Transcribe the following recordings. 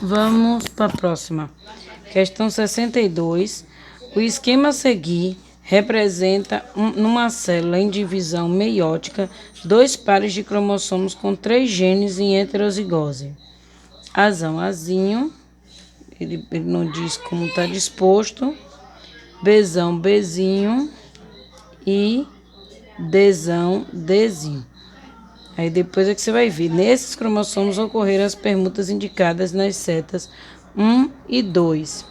Vamos para a próxima. Questão 62. O esquema a seguir representa, numa célula em divisão meiótica, 2 pares de cromossomos com 3 genes em heterozigose. Azão, azinho, ele não diz como está disposto. Bzão, Bzinho e Dzão, Dzinho. Aí depois é que você vai ver. Nesses cromossomos ocorreram as permutas indicadas nas setas 1 e 2.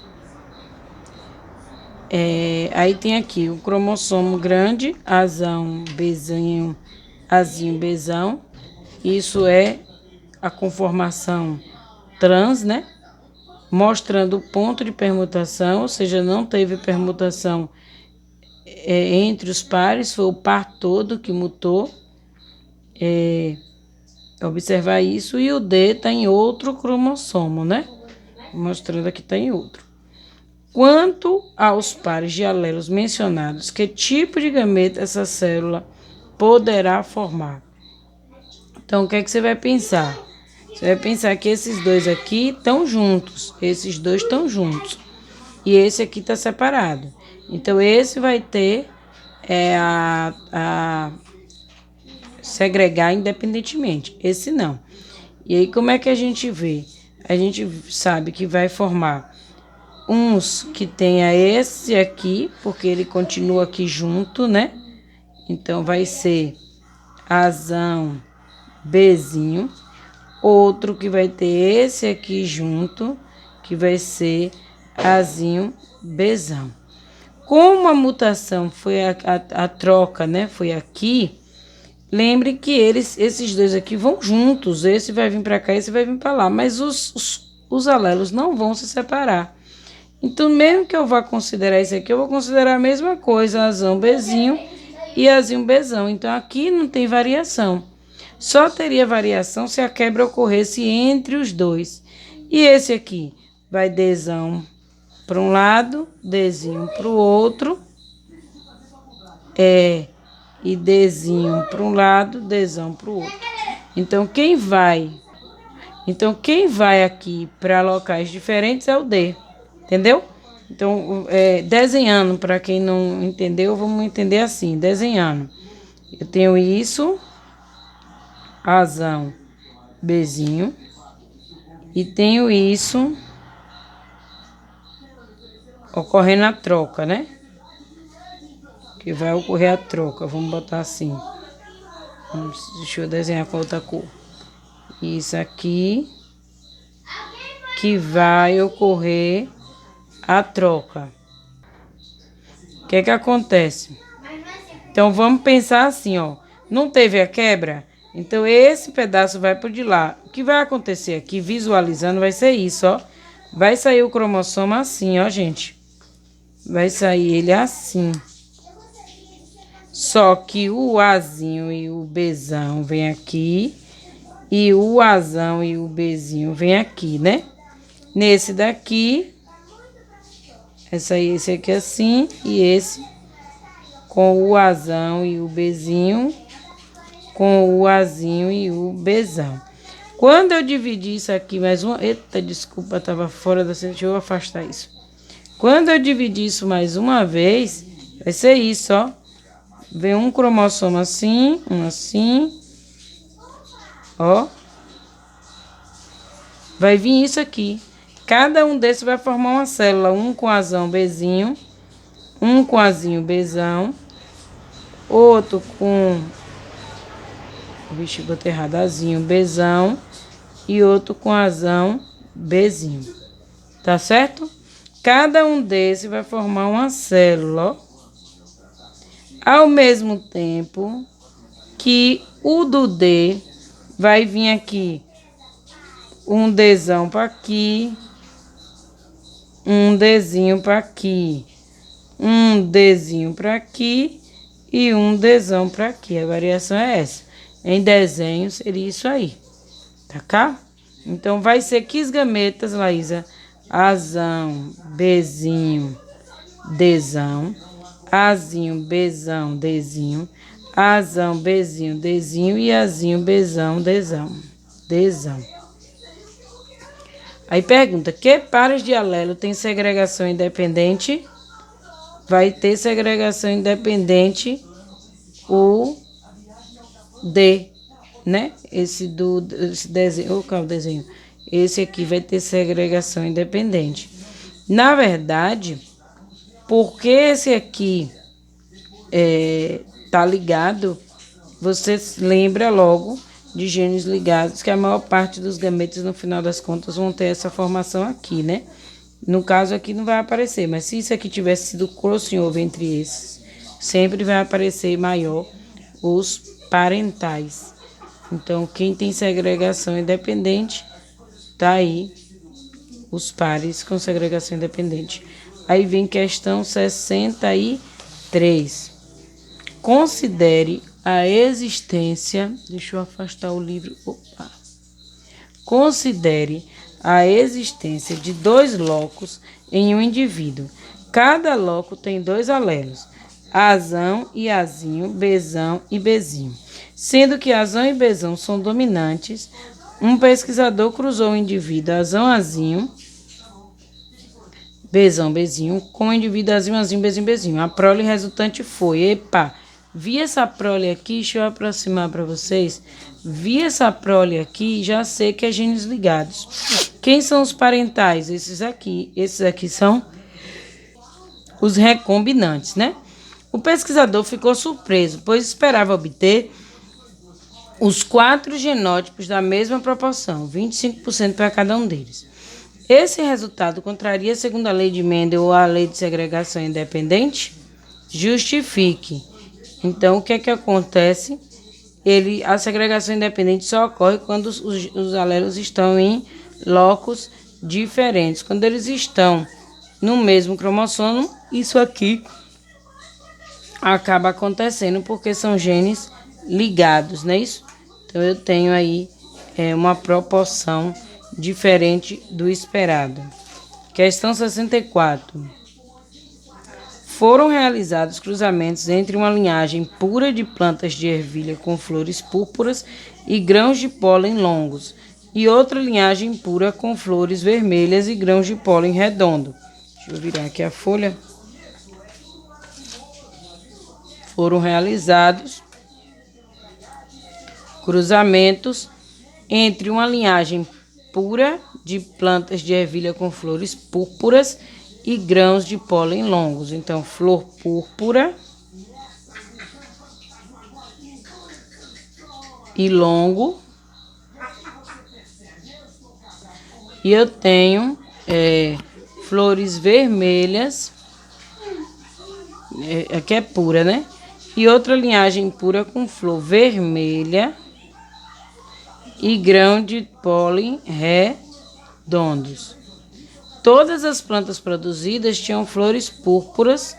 Aí tem aqui o cromossomo grande, azão, Bzinho, azinho, Bzão. Isso é a conformação trans, né? Mostrando o ponto de permutação, ou seja, não teve permutação entre os pares, foi o par todo que mutou. Observar isso. E o D está em outro cromossomo, né? Mostrando aqui está em outro. Quanto aos pares de alelos mencionados, que tipo de gameta essa célula poderá formar? Então, o que é que você vai pensar? Você vai pensar que esses dois aqui estão juntos. Esses dois estão juntos. E esse aqui está separado. Então, esse vai ter a segregar independentemente. Esse não. E aí, como é que a gente vê? A gente sabe que vai formar uns que tenha esse aqui, porque ele continua aqui junto, né? Então, vai ser azão, Bzinho. Outro que vai ter esse aqui junto, que vai ser azinho, Bzão. Como a mutação foi a troca, né? Foi aqui. Lembre que esses dois aqui vão juntos. Esse vai vir para cá, esse vai vir para lá. Mas os alelos não vão se separar. Então, mesmo que eu vá considerar isso aqui, eu vou considerar a mesma coisa, azão, Bzinho e azinho, Bzão. Então, aqui não tem variação. Só teria variação se a quebra ocorresse entre os dois. E esse aqui vai Dzão para um lado, Dzinho para o outro. E Dzinho para um lado, Dzão para o outro. Então, quem vai aqui para locais diferentes é o D. Entendeu? Então, desenhando, para quem não entendeu, vamos entender assim, desenhando. Eu tenho isso, azão, Bzinho, e tenho isso ocorrendo a troca, né? Que vai ocorrer a troca, vamos botar assim. Deixa eu desenhar com outra cor. Isso aqui que vai ocorrer a troca. O que é que acontece? Então, vamos pensar assim, ó. Não teve a quebra? Então, esse pedaço vai por de lá. O que vai acontecer aqui, visualizando, vai ser isso, ó. Vai sair o cromossomo assim, ó, gente. Vai sair ele assim. Só que o azinho e o Bzão vem aqui. E o azão e o Bzinho vem aqui, né? Nesse daqui, esse aqui assim, e esse com o azão e o Bzinho, com o azinho e o Bzão. Quando eu dividir isso aqui mais uma... Eita, desculpa, estava fora da... Deixa eu afastar isso. Quando eu dividir isso mais uma vez, vai ser isso, ó. Vem um cromossomo assim, um assim, ó. Vai vir isso aqui. Cada um desses vai formar uma célula. Um com azão, Bzinho. Um com azinho, Bzão. Outro com... Vixe, botei errado. Azinho, Bzão. E outro com azão, Bzinho. Tá certo? Cada um desses vai formar uma célula, ó. Ao mesmo tempo que o do D vai vir aqui um Dzão para aqui, um Dzinho para aqui, um Dzinho para aqui e um Dzão para aqui. A variação é essa. Em desenho seria isso aí, tá cá? Então, vai ser que gametas, Laísa? Azão, Bzinho, Dzão, azinho, Bzão, Dzinho, azão, Bzinho, Dzinho e azinho, Bzão, Dzão, Dzão. Aí pergunta, que pares de alelo tem segregação independente? Vai ter segregação independente o D, né? Esse desenho, qual é o desenho? Esse aqui vai ter segregação independente. Na verdade, porque esse aqui tá ligado, você lembra logo de genes ligados, que a maior parte dos gametos, no final das contas, vão ter essa formação aqui, né? No caso aqui não vai aparecer, mas se isso aqui tivesse sido crossover entre esses, sempre vai aparecer maior os parentais. Então, quem tem segregação independente, tá aí os pares com segregação independente. Aí vem questão 63. Considere a existência... Deixa eu afastar o livro. Opa. Considere a existência de 2 locos em um indivíduo. Cada loco tem 2 alelos, Azão e Azinho, Bzão e Bzinho. Sendo que Azão e Bzão são dominantes, um pesquisador cruzou o indivíduo Azão, Azinho, Bzão, Bzinho, com o indivíduo Azinho, Azinho, Bzinho, Bzinho. A prole resultante foi, vi essa prole aqui, deixa eu aproximar para vocês. Vi essa prole aqui, já sei que é genes ligados. Quem são os parentais? Esses aqui são os recombinantes, né? O pesquisador ficou surpreso, pois esperava obter os 4 genótipos da mesma proporção, 25% para cada um deles. Esse resultado contraria, segundo a lei de Mendel ou a lei de segregação independente? Justifique. Então, o que é que acontece? A segregação independente só ocorre quando os alelos estão em locos diferentes. Quando eles estão no mesmo cromossomo, isso aqui acaba acontecendo porque são genes ligados, não é isso? Então, eu tenho aí uma proporção diferente do esperado. Questão 64. Foram realizados cruzamentos entre uma linhagem pura de plantas de ervilha com flores púrpuras e grãos de pólen longos, e outra linhagem pura com flores vermelhas e grãos de pólen redondo. Deixa eu virar aqui a folha. Foram realizados cruzamentos entre uma linhagem pura de plantas de ervilha com flores púrpuras e grãos de pólen longos. Então, flor púrpura e longo. E eu tenho flores vermelhas, aqui é pura, né? E outra linhagem pura com flor vermelha e grão de pólen redondos. Todas as plantas produzidas tinham flores púrpuras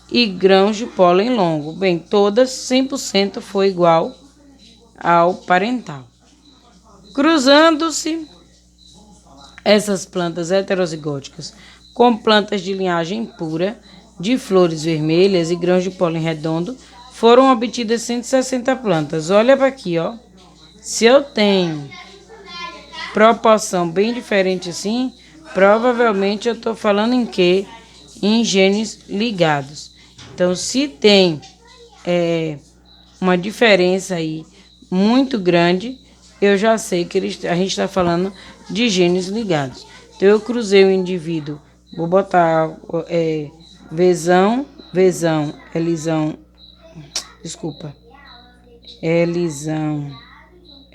e grãos de pólen longo. Bem, todas 100% foi igual ao parental. Cruzando-se essas plantas heterozigóticas com plantas de linhagem pura, de flores vermelhas e grãos de pólen redondo, foram obtidas 160 plantas. Olha para aqui, ó. Se eu tenho proporção bem diferente assim, provavelmente eu estou falando em quê? Em genes ligados. Então, se tem uma diferença aí muito grande, eu já sei que a gente está falando de genes ligados. Então, eu cruzei o indivíduo, vou botar Vzão, Lzão, desculpa, Lzão,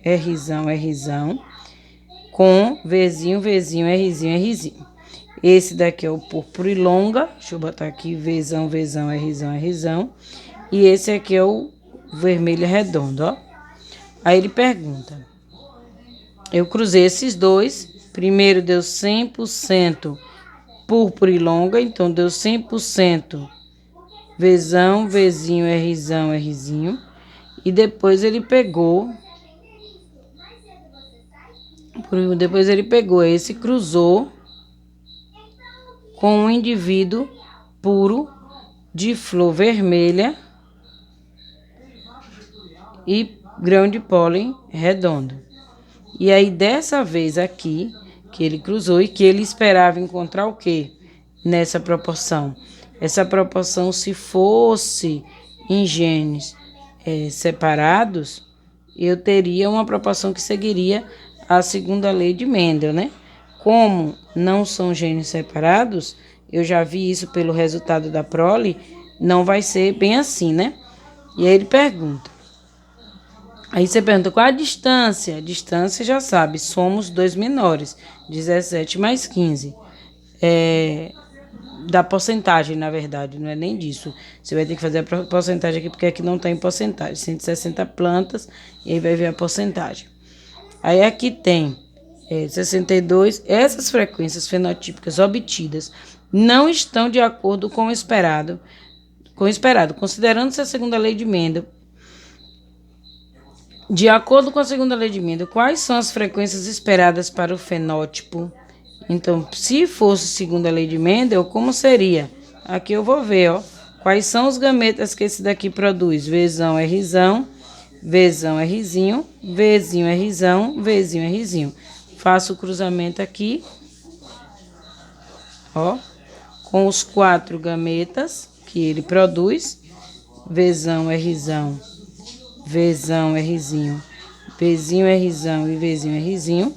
Rzão, com Vzinho, Rzinho. Esse daqui é o púrpura e longa. Deixa eu botar aqui Vzão, Rzão. E esse aqui é o vermelho redondo, ó. Aí ele pergunta. Eu cruzei esses dois. Primeiro deu 100% púrpura e longa. Então, deu 100% Vzão, Vzinho, Rzinho. E depois ele pegou... esse, cruzou com um indivíduo puro de flor vermelha e grão de pólen redondo. E aí, dessa vez aqui, que ele cruzou e que ele esperava encontrar o quê nessa proporção? Essa proporção, se fosse em genes separados, eu teria uma proporção que seguiria a segunda lei de Mendel, né? Como não são genes separados, eu já vi isso pelo resultado da prole, não vai ser bem assim, né? E aí ele pergunta. Aí você pergunta, qual a distância? A distância já sabe, somos 2 menores, 17 mais 15. Da porcentagem, na verdade, não é nem disso. Você vai ter que fazer a porcentagem aqui, porque aqui não tem porcentagem. 160 plantas, e aí vai ver a porcentagem. Aí aqui tem 62. Essas frequências fenotípicas obtidas não estão de acordo com o esperado, considerando-se a segunda lei de Mendel. De acordo com a segunda lei de Mendel, quais são as frequências esperadas para o fenótipo? Então, se fosse segunda lei de Mendel, como seria? Aqui eu vou ver, ó. Quais são os gametas que esse daqui produz? Vzão, Rzão, Vzão, Rzinho, Vzinho, Rzão, Vzinho, Rzinho. Faço o cruzamento aqui, ó, com os 4 gametas que ele produz. Vzão, Rzão, Vzão, Rzinho, Vzinho, Rzão e Vzinho, Rzinho.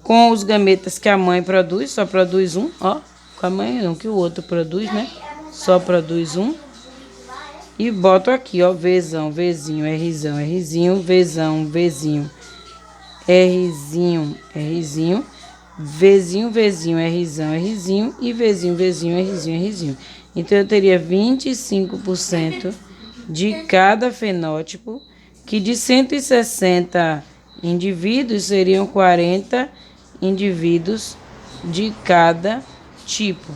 Com os gametas que a mãe produz, só produz um, ó. Com a mãe não, que o outro produz, né? Só produz um. E boto aqui, ó, Vzão, Vzinho, Rzão, Rzinho, Vzão, Vzinho, Rzinho, Rzinho, Vzinho, Vzinho, Rzão, Rzinho e Vzinho, Vzinho, Rzinho, Rzinho. Então, eu teria 25% de cada fenótipo, que de 160 indivíduos seriam 40 indivíduos de cada tipo.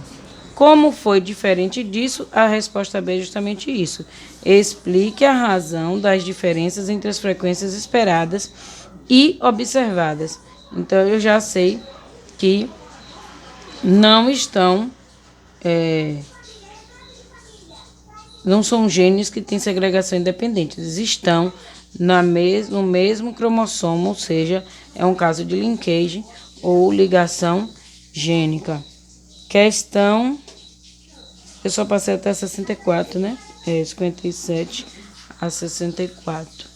Como foi diferente disso? A resposta B é justamente isso. Explique a razão das diferenças entre as frequências esperadas e observadas. Então, eu já sei que não estão... não são genes que têm segregação independente. Eles estão no mesmo cromossomo, ou seja, é um caso de linkagem ou ligação gênica. Questão... Eu só passei até 64, né? 57 a 64.